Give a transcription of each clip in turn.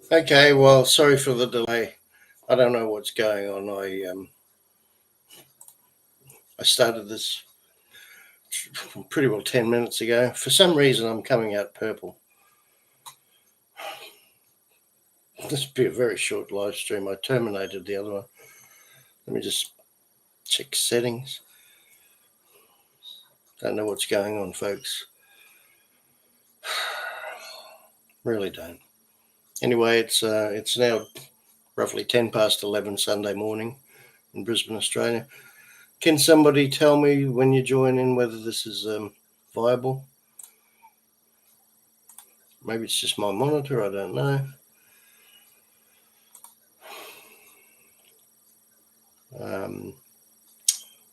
Okay, well, sorry for the delay. I don't know what's going on. I started this pretty well 10 minutes ago. For some reason, I'm coming out purple. This will be a very short live stream. I terminated the other one. Let me just check settings. Don't know what's going on, folks. Really don't. Anyway, it's now roughly 11 Sunday morning in Brisbane, Australia. Can somebody tell me when you join in whether this is viable? Maybe it's just my monitor. I don't know.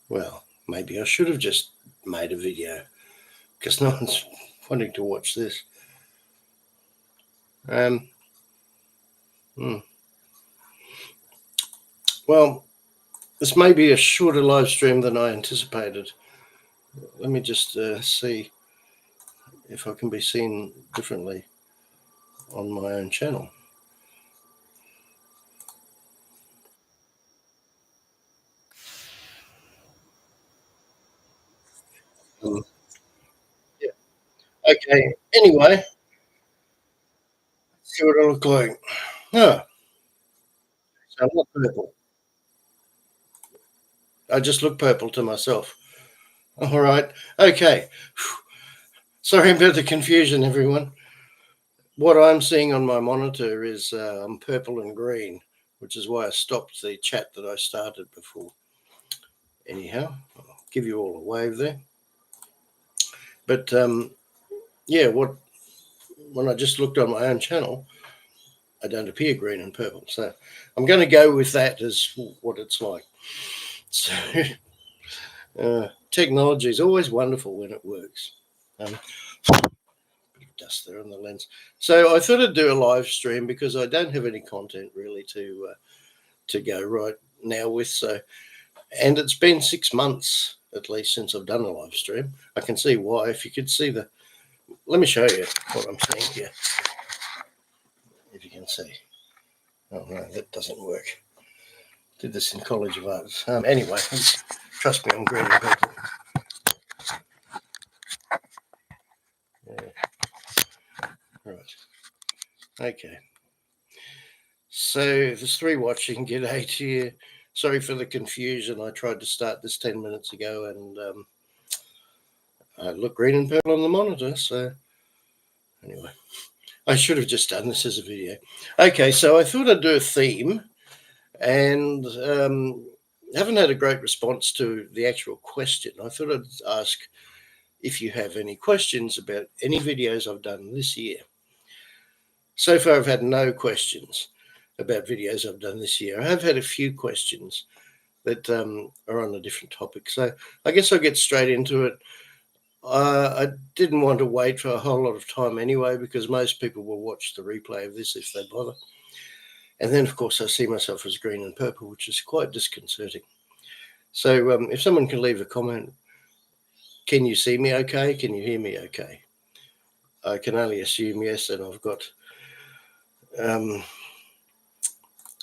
Well, maybe I should have just made a video because no one's wanting to watch this. Well, this may be a shorter live stream than I anticipated. Let me just see if I can be seen differently on my own channel. Yeah. Okay. Anyway, see what I look like. Oh, so I'm not purple. I just look purple to myself. All right. Okay. Sorry about the confusion, everyone. What I'm seeing on my monitor is purple and green, which is why I stopped the chat that I started before. Anyhow, I'll give you all a wave there. But yeah, when I just looked on my own channel, I don't appear green and purple. So I'm going to go with that as what it's like. So technology is always wonderful when it works. Bit of dust there on the lens. So I thought I'd do a live stream because I don't have any content really to go right now with. So, and it's been 6 months at least since I've done a live stream. I can see why. If you could see let me show you what I'm seeing here. If you can see. Oh no, that doesn't work. Did this in College of Arts. Anyway, trust me, I'm green and purple. Yeah. Right. Okay. So there's 3 watching. G'day to you. Sorry for the confusion. I tried to start this 10 minutes ago and I look green and purple on the monitor. So anyway, I should have just done this as a video. Okay, so I thought I'd do a theme and haven't had a great response to the actual question. I thought I'd ask if you have any questions about any videos I've done this year. So far, I've had no questions about videos I've done this year. I have had a few questions that are on a different topic. So I guess I'll get straight into it. I didn't want to wait for a whole lot of time anyway, because most people will watch the replay of this if they bother. And then, of course, I see myself as green and purple, which is quite disconcerting. So if someone can leave a comment, can you see me okay? Can you hear me okay? I can only assume yes, and I've got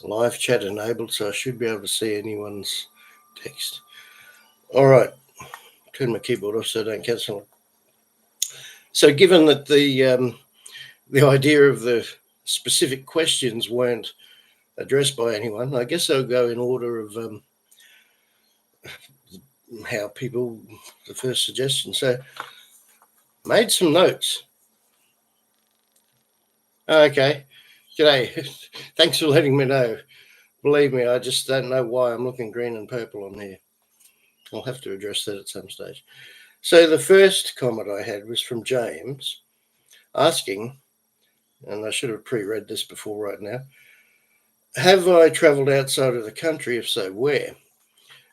live chat enabled, so I should be able to see anyone's text. All right, turn my keyboard off so I don't cancel it. So given that the idea of the specific questions weren't addressed by anyone, I guess I'll go in order of how people, the first suggestion. So made some notes. Okay, g'day. Thanks for letting me know. Believe me, I just don't know why I'm looking green and purple on here. I'll have to address that at some stage. So the first comment I had was from James asking, and I should have pre-read this before right now, have I travelled outside of the country? If so, where?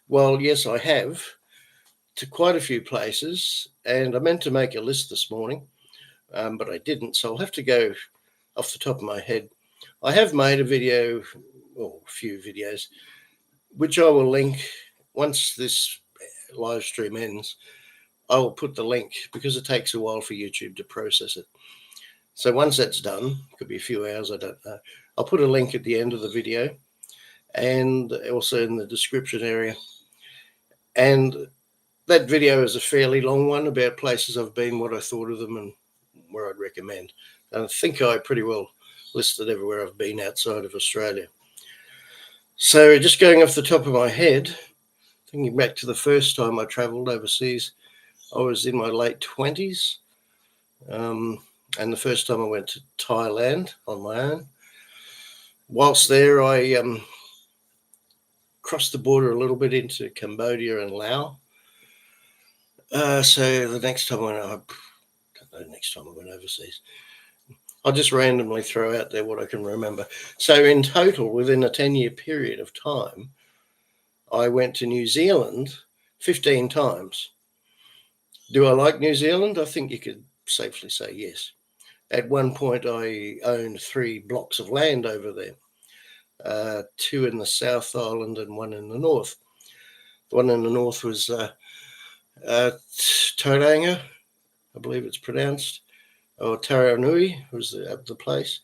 Well, yes, I have, to quite a few places, and I meant to make a list this morning, but I didn't, so I'll have to go off the top of my head. I have made a video, or a few videos, which I will link once this live stream ends. I will put the link because it takes a while for YouTube to process it. So once that's done, could be a few hours, I don't know. I'll put a link at the end of the video and also in the description area. And that video is a fairly long one about places I've been, what I thought of them, and where I'd recommend. And I think I pretty well listed everywhere I've been outside of Australia. So just going off the top of my head, thinking back to the first time I travelled overseas, I was in my late 20s. And the first time I went to Thailand on my own. Whilst there, I crossed the border a little bit into Cambodia and Laos. So the next time I don't know, next time I went overseas, I'll just randomly throw out there what I can remember. So in total, within a 10-year period of time, I went to New Zealand 15 times. Do I like New Zealand? I think you could safely say yes. At one point, I owned 3 blocks of land over there, 2 in the South Island and 1 in the North. The one in the North was Tauranga, I believe it's pronounced, or Taranui was the place.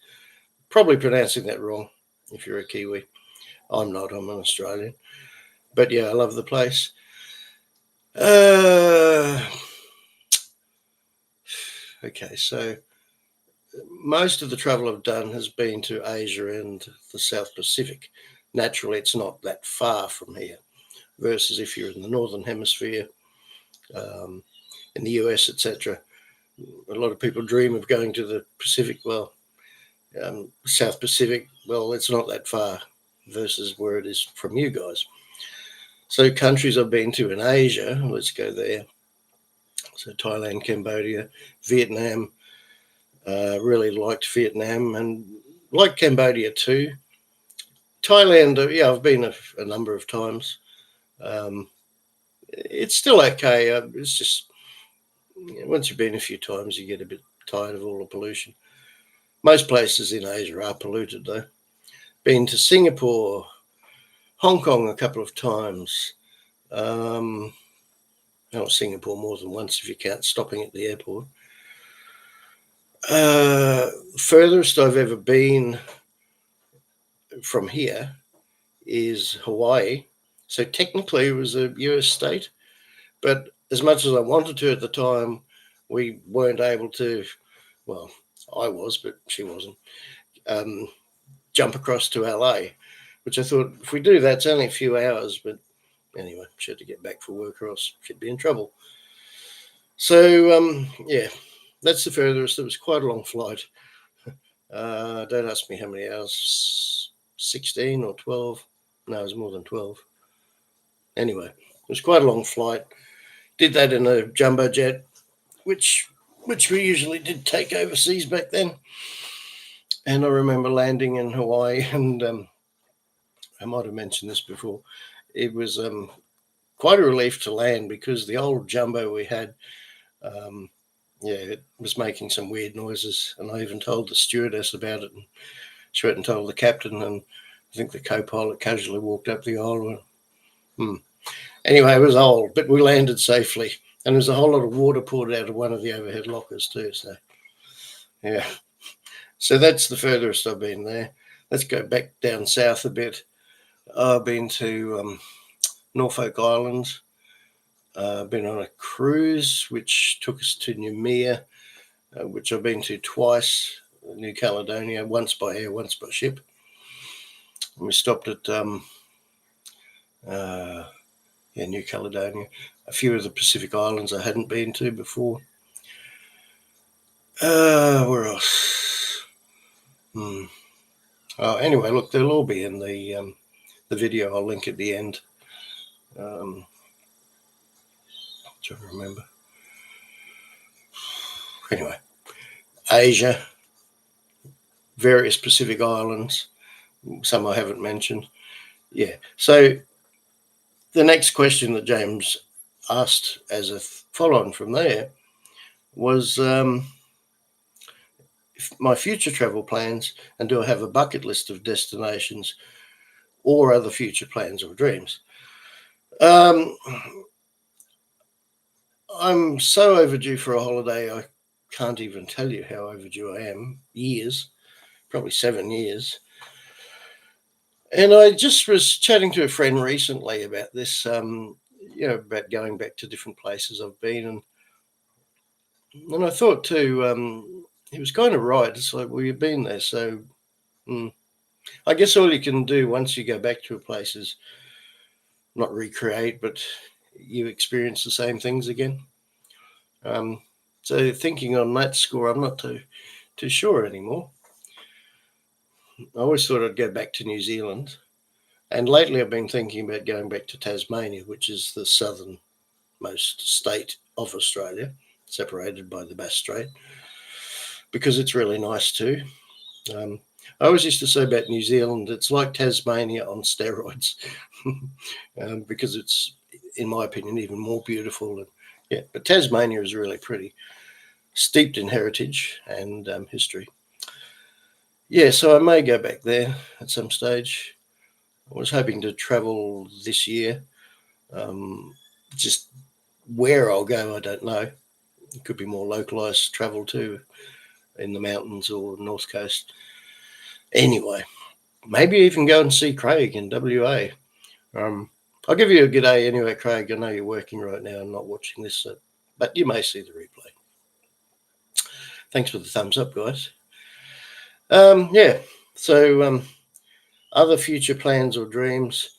Probably pronouncing that wrong if you're a Kiwi. I'm not, I'm an Australian. But yeah, I love the place. Okay, so most of the travel I've done has been to Asia and the South Pacific. Naturally, it's not that far from here, versus if you're in the Northern Hemisphere, in the US, etc. A lot of people dream of going to the Pacific. Well, South Pacific, well, it's not that far versus where it is from you guys. So countries I've been to in Asia, let's go there. So Thailand, Cambodia, Vietnam. Really liked Vietnam and liked Cambodia too. Thailand, yeah, I've been a number of times. It's still okay. It's just, once you've been a few times, you get a bit tired of all the pollution. Most places in Asia are polluted, though. Been to Singapore, Hong Kong a couple of times. Singapore more than once if you count stopping at the airport. Furthest I've ever been from here is Hawaii. So technically it was a US state, but as much as I wanted to at the time, we weren't able to, well, I was, but she wasn't, jump across to LA, which I thought, if we do that, it's only a few hours, but anyway, she had to get back for work or else she'd be in trouble. So, yeah, that's the furthest. It was quite a long flight. Don't ask me how many hours, 16 or 12. No, it was more than 12. Anyway, it was quite a long flight. Did that in a jumbo jet, which we usually did take overseas back then. And I remember landing in Hawaii, and I might have mentioned this before. It was quite a relief to land because the old jumbo we had, it was making some weird noises, and I even told the stewardess about it, and she went and told the captain, and I think the co-pilot casually walked up the aisle. Anyway, it was old, but we landed safely, and there was a whole lot of water poured out of one of the overhead lockers too. So, yeah. So that's the furthest I've been there. Let's go back down south a bit. I've been to Norfolk Island. Been on a cruise, which took us to Noumea, which I've been to twice. New Caledonia, once by air, once by ship. And we stopped at New Caledonia. A few of the Pacific Islands I hadn't been to before. Where else? Anyway, look, they'll all be in the video. I'll link at the end. Trying to remember. Anyway, Asia, various Pacific Islands, some I haven't mentioned. Yeah. So the next question that James asked as a follow-on from there was my future travel plans, and do I have a bucket list of destinations or other future plans or dreams? I'm so overdue for a holiday. I can't even tell you how overdue I am. Years, probably 7 years. And I just was chatting to a friend recently about this, about going back to different places I've been. And I thought too, he was kind of right. It's like, well, you've been there. So I guess all you can do once you go back to a place is not recreate, but you experience the same things again. So thinking on that score, I'm not too sure anymore. I always thought I'd go back to New Zealand. And lately I've been thinking about going back to Tasmania, which is the southernmost state of Australia, separated by the Bass Strait, because it's really nice too. I always used to say about New Zealand, it's like Tasmania on steroids, because it's, in my opinion, even more beautiful. And, yeah, but Tasmania is really pretty, steeped in heritage and history. Yeah, so I may go back there at some stage. I was hoping to travel this year. Just where I'll go, I don't know. It could be more localised travel too, in the mountains or north coast. Anyway, maybe even go and see Craig in WA. I'll give you a good day anyway, Craig. I know you're working right now and not watching this, but you may see the replay. Thanks for the thumbs up, guys. Yeah, so other future plans or dreams?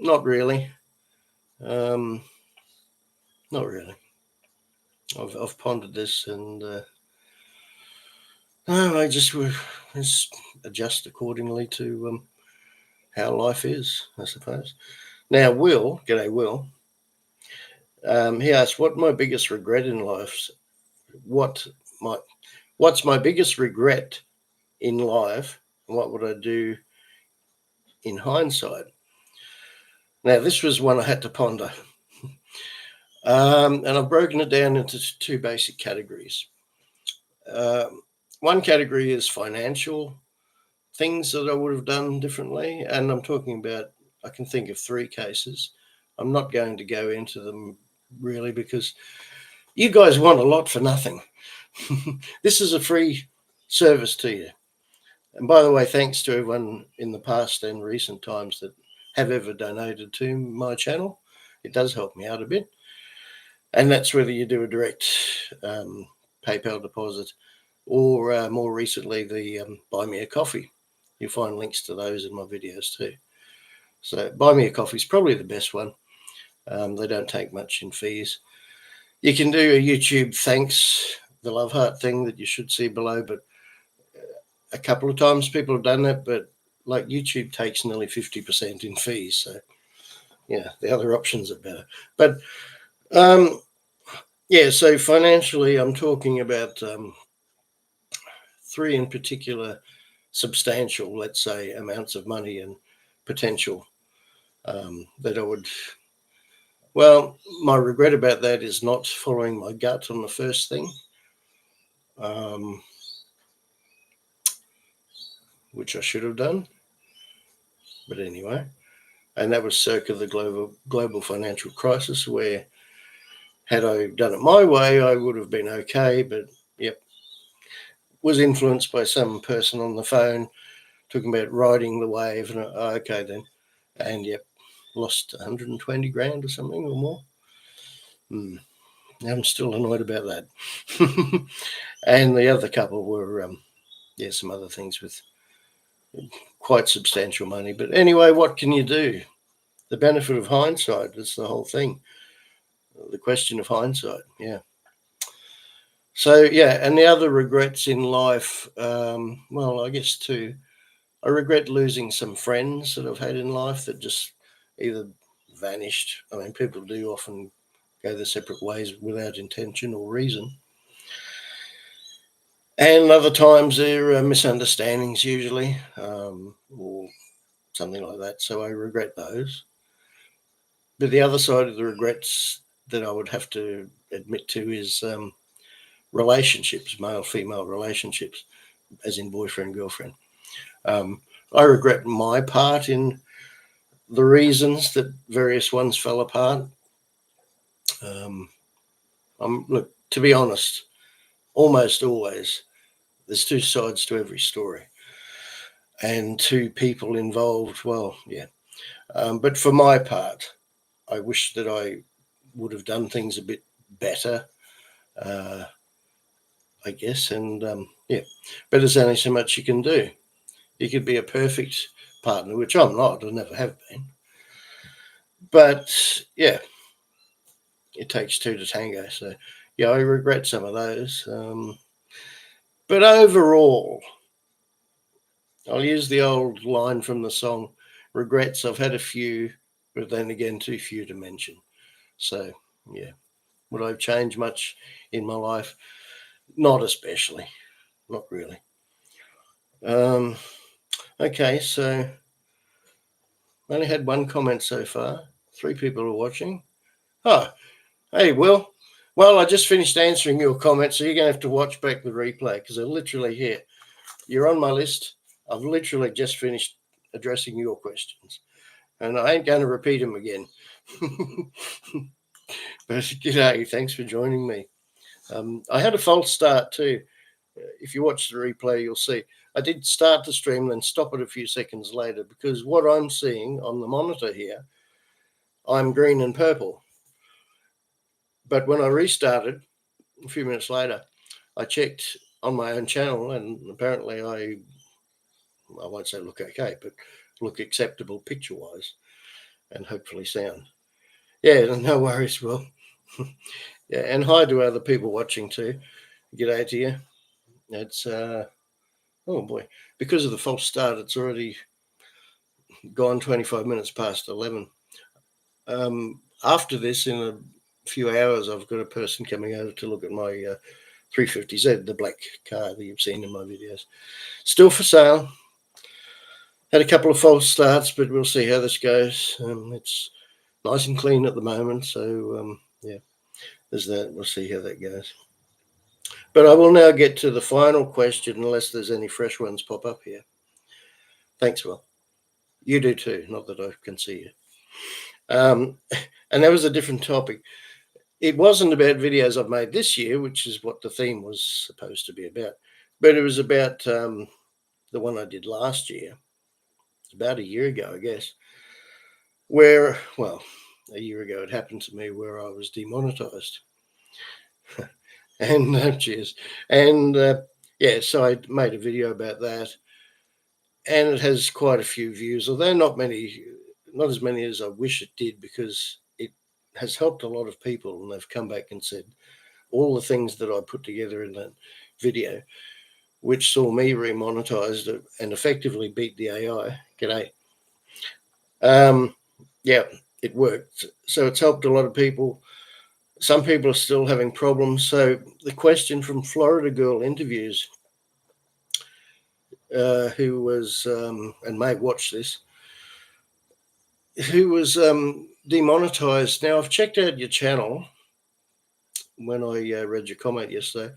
Not really. Not really. I've pondered this, and no, I just adjust accordingly to how life is, I suppose. Now, Will, g'day, Will. He asked, "What my biggest regret in life? What's my biggest regret in life? And what would I do in hindsight?" Now, this was one I had to ponder, and I've broken it down into two basic categories. One category is financial things that I would have done differently, and I'm talking about, I can think of 3 cases. I'm not going to go into them really because you guys want a lot for nothing. This is a free service to you. And by the way, thanks to everyone in the past and recent times that have ever donated to my channel. It does help me out a bit. And that's whether you do a direct PayPal deposit or more recently the Buy Me a Coffee. You'll find links to those in my videos too. So Buy Me a Coffee is probably the best one. They don't take much in fees. You can do a YouTube thanks, the love heart thing that you should see below, but a couple of times people have done that, but like YouTube takes nearly 50% in fees. So yeah, the other options are better. But yeah, so financially, I'm talking about 3 in particular substantial, let's say, amounts of money and potential that I would. Well, my regret about that is not following my gut on the first thing, which I should have done. But anyway, and that was circa the global financial crisis, where had I done it my way, I would have been okay. But yep, was influenced by some person on the phone talking about riding the wave, and okay then, and yep, lost 120 grand or something or more. I'm still annoyed about that. And the other couple were, some other things with quite substantial money. But anyway, what can you do? The benefit of hindsight, that's the whole thing. The question of hindsight, yeah. So, yeah, and the other regrets in life, well, I guess 2. I regret losing some friends that I've had in life that just either vanished. I mean, people do often go their separate ways without intention or reason. And other times there are misunderstandings usually, or something like that. So I regret those. But the other side of the regrets that I would have to admit to is relationships, male-female relationships, as in boyfriend-girlfriend. I regret my part in the reasons that various ones fell apart. Look, to be honest, almost always there's two sides to every story and two people involved. Well, yeah. But for my part, I wish that I would have done things a bit better, I guess. And yeah, but there's only so much you can do. You could be a perfect partner, which I'm not, I never have been. But yeah, it takes two to tango. So yeah, I regret some of those. But overall, I'll use the old line from the song, regrets, I've had a few, but then again, too few to mention. So yeah, would I change much in my life? Not especially, not really. Okay, so I only had one comment so far. 3 people are watching. Oh, hey, Will. Well, I just finished answering your comment, so you're going to have to watch back the replay because I literally here. You're on my list. I've literally just finished addressing your questions, and I ain't going to repeat them again. But g'day, thanks for joining me. I had a false start too. If you watch the replay, you'll see I did start the stream, then stop it a few seconds later because what I'm seeing on the monitor here, I'm green and purple. But when I restarted a few minutes later, I checked on my own channel, and apparently I won't say look okay, but look acceptable picture-wise and hopefully sound. Yeah, no worries, Will. Yeah, and hi to other people watching too. G'day to you. It's oh boy, because of the false start, it's already gone 25 minutes past 11. After this, in a few hours, I've got a person coming over to look at my 350Z, the black car that you've seen in my videos. Still for sale. Had a couple of false starts, but we'll see how this goes. It's nice and clean at the moment, so yeah, there's that. We'll see how that goes. But I will now get to the final question, unless there's any fresh ones pop up here. Thanks, Will. You do too, not that I can see you. And that was a different topic. It wasn't about videos I've made this year, which is what the theme was supposed to be about, but it was about the one I did last year, about a year ago, I guess, where, well, a year ago it happened to me where I was demonetized. And cheers. And yeah, so I made a video about that, and it has quite a few views, although not as many as I wish it did, because it has helped a lot of people, and they've come back and said all the things that I put together in that video, which saw me remonetized and effectively beat the AI. G'day. Yeah, it worked. So it's helped a lot of people. Some people are still having problems. So the question from Florida Girl Interviews, who was, and may watch this, who was demonetized. Now, I've checked out your channel when I read your comment yesterday,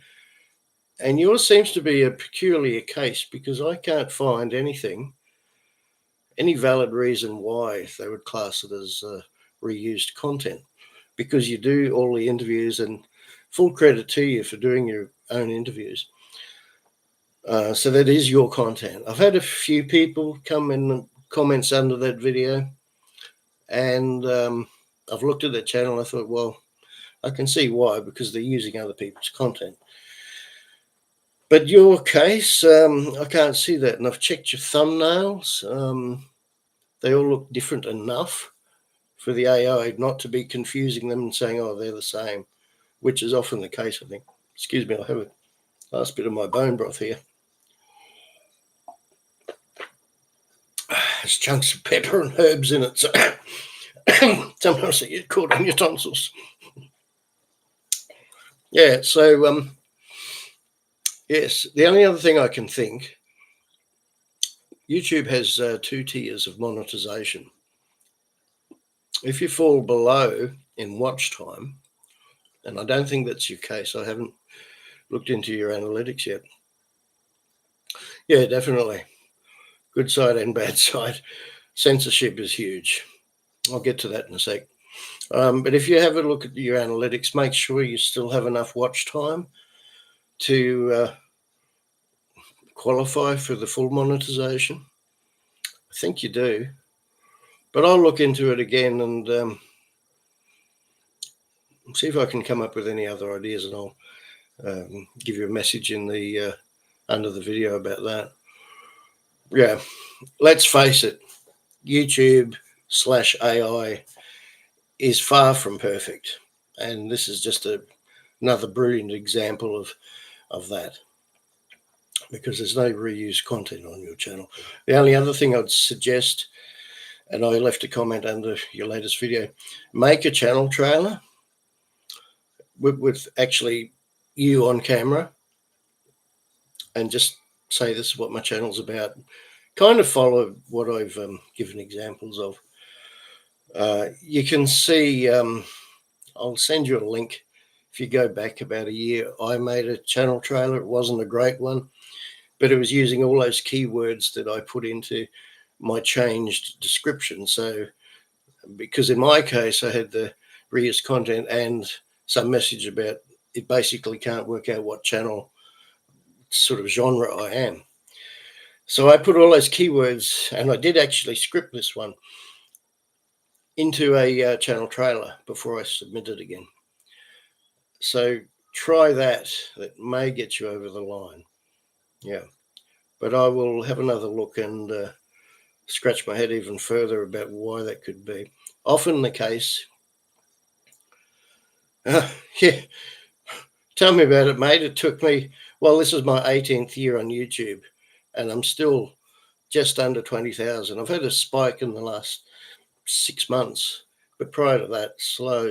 and yours seems to be a peculiar case because I can't find any valid reason why they would class it as reused content, because you do all the interviews, and full credit to you for doing your own interviews. So that is your content. I've had a few people come in the comments under that video, and I've looked at their channel and I thought, well, I can see why, because they're using other people's content. But your case, I can't see that. And I've checked your thumbnails. They all look different enough for the AI not to be confusing them and saying, oh, they're the same, which is often the case, I think. Excuse me, I'll have a last bit of my bone broth here. There's chunks of pepper and herbs in it, so sometimes you get caught on your tonsils. Yeah, so yes, the only other thing I can think, YouTube has 2 tiers of monetization. If you fall below in watch time, and I don't think that's your case, I haven't looked into your analytics yet. Yeah, definitely. Good side and bad side. Censorship is huge. I'll get to that in a sec. But if you have a look at your analytics, make sure you still have enough watch time to qualify for the full monetization? I think you do, but I'll look into it again and see if I can come up with any other ideas, and I'll give you a message in the under the video about that. Yeah, let's face it, YouTube/AI is far from perfect, and this is just another brilliant example of that, because there's no reused content on your channel. The only other thing I'd suggest, and I left a comment under your latest video, make a channel trailer with actually you on camera, and just say this is what my channel's about. Kind of follow what I've given examples of. You can see, I'll send you a link. If you go back about a year, I made a channel trailer. It wasn't a great one, but it was using all those keywords that I put into my changed description. So because in my case, I had the reused content and some message about it basically can't work out what channel sort of genre I am. So I put all those keywords, and I did actually script this one into a channel trailer before I submit it again. So try that. That may get you over the line. Yeah. But I will have another look and scratch my head even further about why that could be. Often the case. Yeah. Tell me about it, mate. It took me, well, this is my 18th year on YouTube, and I'm still just under 20,000. I've had a spike in the last 6 months, but prior to that, slow.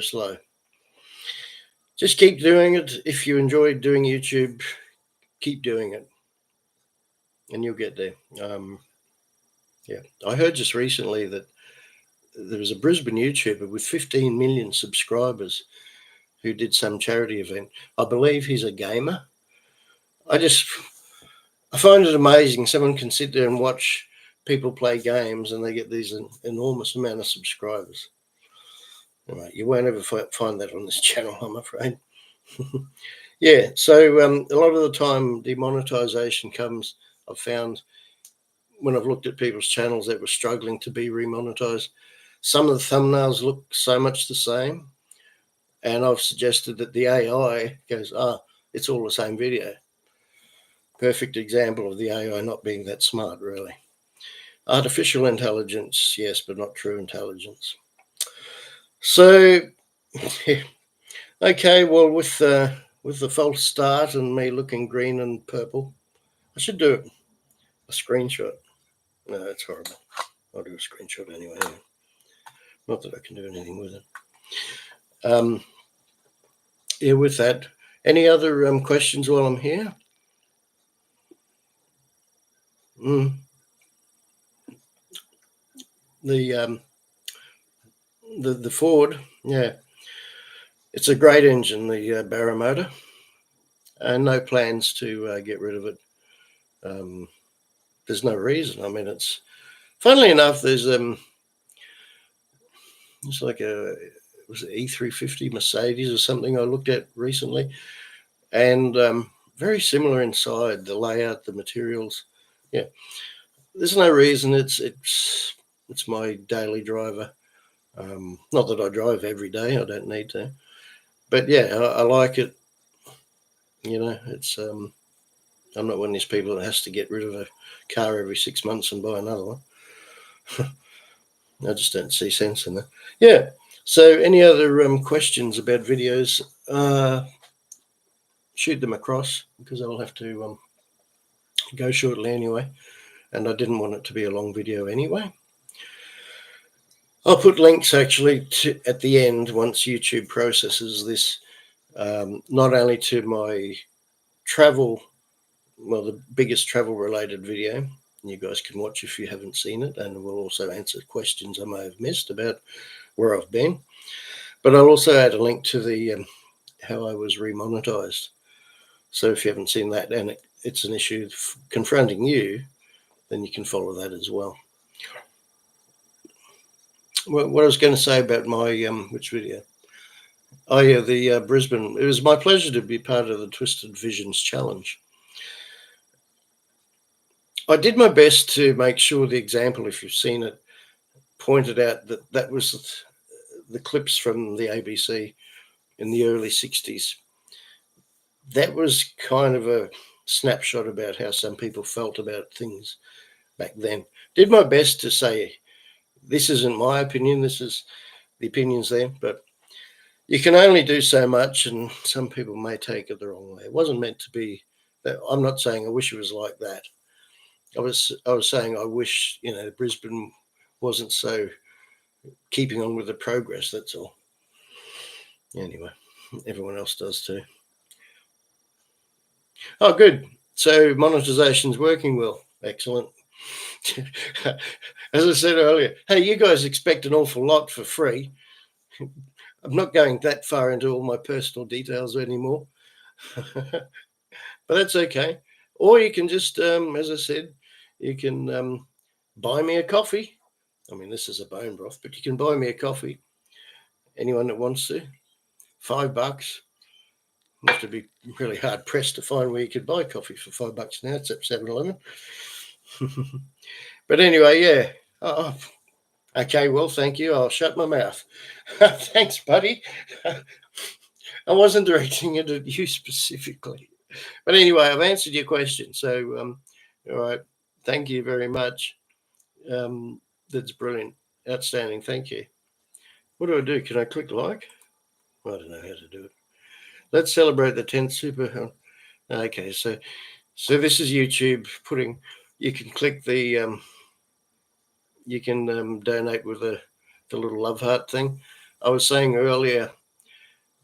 Just keep doing it. If you enjoy doing YouTube, keep doing it, and you'll get there. Yeah, I heard just recently that there was a Brisbane YouTuber with 15 million subscribers who did some charity event. I believe he's a gamer. I find it amazing. Someone can sit there and watch people play games and they get these enormous amount of subscribers. Anyway, you won't ever find that on this channel, I'm afraid. Yeah, so a lot of the time demonetization comes, I've found, when I've looked at people's channels that were struggling to be remonetized. Some of the thumbnails look so much the same, and I've suggested that the AI goes, it's all the same video. Perfect example of the AI not being that smart, really. Artificial intelligence, yes, but not true intelligence. So, yeah. Okay, well, with the false start and me looking green and purple, I should do a screenshot. No, that's horrible. I'll do a screenshot anyway. Not that I can do anything with it. Yeah, with that, any other questions while I'm here? The Ford, yeah, it's a great engine, the Barra motor, and no plans to get rid of it. There's no reason. I mean, it's, funnily enough, there's it's like was it E350 Mercedes or something I looked at recently, and very similar inside, the layout, the materials. Yeah, there's no reason. It's my daily driver. Not that I drive every day. I don't need to, but yeah, I like it. You know, it's I'm not one of these people that has to get rid of a car every 6 months and buy another one. I just don't see sense in that. Yeah. So, any other questions about videos? Shoot them across, because I'll have to go shortly anyway, and I didn't want it to be a long video anyway. I'll put links actually at the end once YouTube processes this, not only to my travel, well, the biggest travel related video. You guys can watch if you haven't seen it, and we'll also answer questions I may have missed about where I've been. But I'll also add a link to the how I was remonetized. So if you haven't seen that and it's an issue confronting you, then you can follow that as well. What I was going to say about my which video? Oh yeah, the Brisbane. It was my pleasure to be part of the Twisted Visions Challenge. I did my best to make sure the example, if you've seen it, pointed out that that was the clips from the ABC in the early 60s. That was kind of a snapshot about how some people felt about things back then. Did my best to say, this isn't my opinion, this is the opinions there, but you can only do so much, and some people may take it the wrong way. It wasn't meant to be that. I'm not saying I wish it was like that. I was saying I wish, Brisbane wasn't so keeping on with the progress, that's all. Anyway, everyone else does too. Oh, good. So monetization's working well. Excellent. As I said earlier, hey, you guys expect an awful lot for free. I'm not going that far into all my personal details anymore, but that's okay. Or you can just, as I said, you can buy me a coffee. I mean, this is a bone broth, but you can buy me a coffee. Anyone that wants to, $5. You have to be really hard pressed to find where you could buy coffee for $5 now. It's at 7-Eleven. But anyway, yeah. Oh, okay, well, thank you. I'll shut my mouth. Thanks, buddy. I wasn't directing it at you specifically. But anyway, I've answered your question. So, all right. Thank you very much. That's brilliant. Outstanding. Thank you. What do I do? Can I click like? I don't know how to do it. Let's celebrate the 10th super. Okay, so this is YouTube putting. You can click the. You can donate with the little love heart thing. I was saying earlier,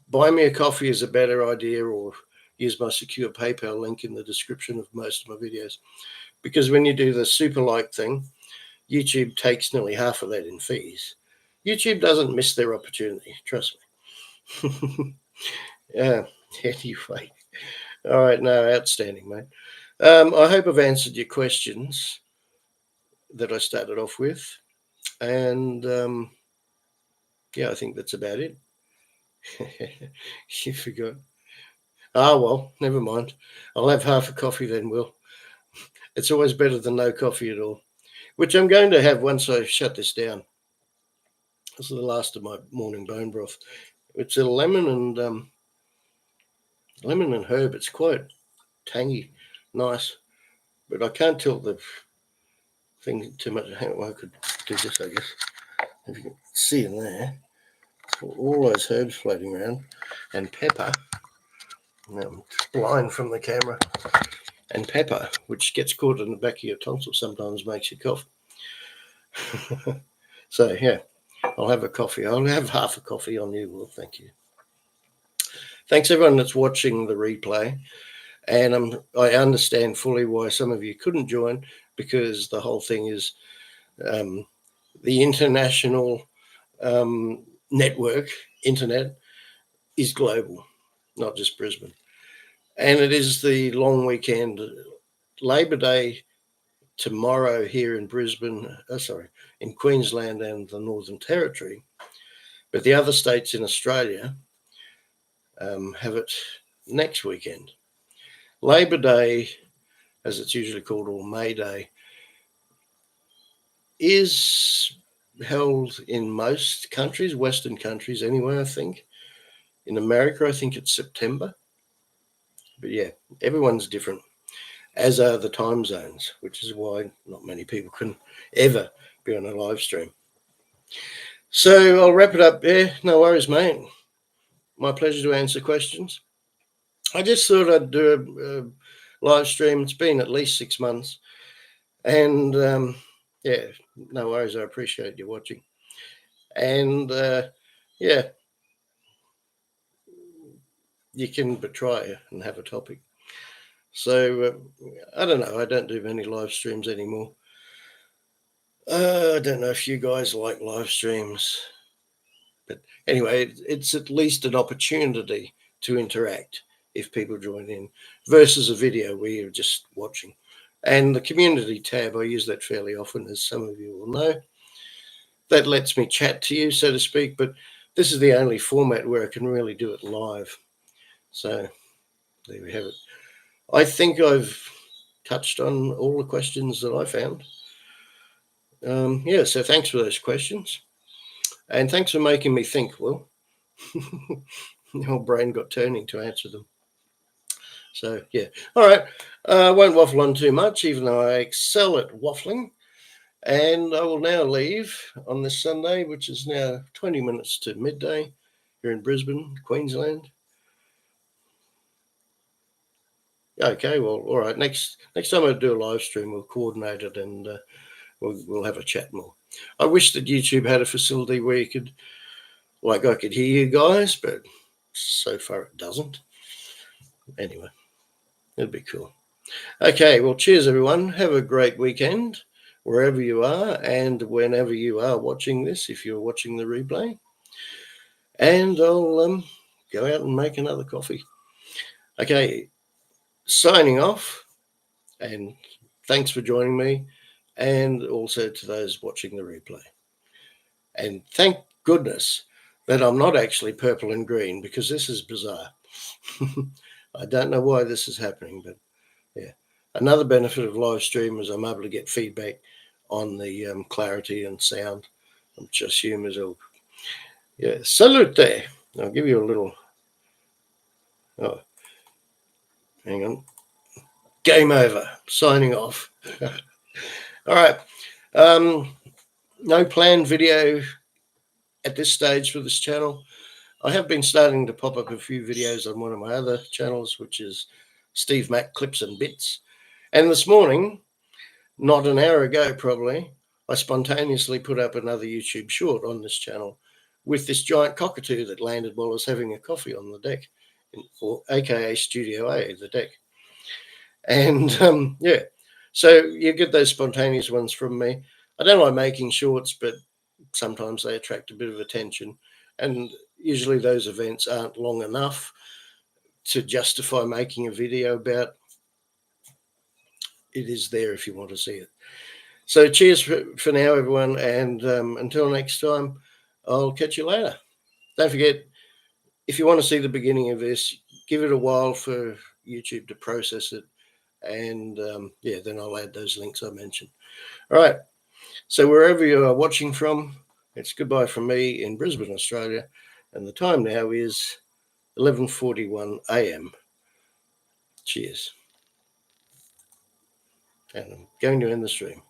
buy me a coffee is a better idea, or use my secure PayPal link in the description of most of my videos. Because when you do the super like thing, YouTube takes nearly half of that in fees. YouTube doesn't miss their opportunity, trust me. Yeah, anyway. All right, no, outstanding, mate. I hope I've answered your questions that I started off with. And yeah, I think that's about it. You forgot. Ah, well, never mind. I'll have half a coffee then, Will. It's always better than no coffee at all, which I'm going to have once I shut this down. This is the last of my morning bone broth. It's a lemon and herb. It's quite tangy, nice, but I can't tell the thing too much. I could do this, I guess. If you can see in there, all those herbs floating around, and pepper. Now I'm blind from the camera. And pepper, which gets caught in the back of your tonsil, sometimes makes you cough. So yeah, I'll have a coffee. I'll have half a coffee on you, Will. Thank you. Thanks everyone that's watching the replay. And I understand fully why some of you couldn't join, because the whole thing is the international network, internet, is global, not just Brisbane. And it is the long weekend, Labor Day tomorrow here in Brisbane, in Queensland and the Northern Territory. But the other states in Australia have it next weekend. Labor Day, as it's usually called, or May Day, is held in most countries, Western countries anyway, I think. In America, I think it's September. But yeah, everyone's different, as are the time zones, which is why not many people can ever be on a live stream. So I'll wrap it up there. No worries, mate. My pleasure to answer questions. I just thought I'd do a live stream. It's been at least 6 months. And yeah, no worries. I appreciate you watching. And yeah, you can but try and have a topic. So I don't know. I don't do many live streams anymore. I don't know if you guys like live streams. But anyway, it's at least an opportunity to interact if people join in, versus a video where you're just watching. And the community tab, I use that fairly often, as some of you will know. That lets me chat to you, so to speak. But this is the only format where I can really do it live. So there we have it. I think I've touched on all the questions that I found. Yeah, so thanks for those questions. And thanks for making me think, Will. The whole brain got turning to answer them. So, yeah. All right. I won't waffle on too much, even though I excel at waffling. And I will now leave on this Sunday, which is now 20 minutes to midday here in Brisbane, Queensland. Okay, well, all right. Next time I do a live stream, we'll coordinate it and we'll have a chat more. I wish that YouTube had a facility where you could, like, I could hear you guys, but so far it doesn't. Anyway, it'd be cool. Okay, well, cheers, everyone. Have a great weekend wherever you are and whenever you are watching this, if you're watching the replay. And I'll go out and make another coffee. Okay, signing off, and thanks for joining me, and also to those watching the replay. And thank goodness that I'm not actually purple and green, because this is bizarre. I don't know why this is happening, but yeah. Another benefit of live stream is I'm able to get feedback on the clarity and sound, which I assume is all. Yeah, salute. I'll give you a little. Oh, hang on. Game over. Signing off. All right. No planned video at this stage for this channel. I have been starting to pop up a few videos on one of my other channels, which is Steve Mack Clips and Bits. And this morning, not an hour ago probably, I spontaneously put up another YouTube short on this channel with this giant cockatoo that landed while I was having a coffee on the deck, or AKA Studio A, the deck. And yeah, so you get those spontaneous ones from me. I don't like making shorts, but sometimes they attract a bit of attention. And usually those events aren't long enough to justify making a video about. It is there if you want to see it. So cheers for now, everyone. And until next time, I'll catch you later. Don't forget, if you want to see the beginning of this, give it a while for YouTube to process it. And yeah, then I'll add those links I mentioned. All right. So wherever you are watching from, it's goodbye from me in Brisbane, Australia. And the time now is 11:41 a.m. Cheers. And I'm going to end the stream.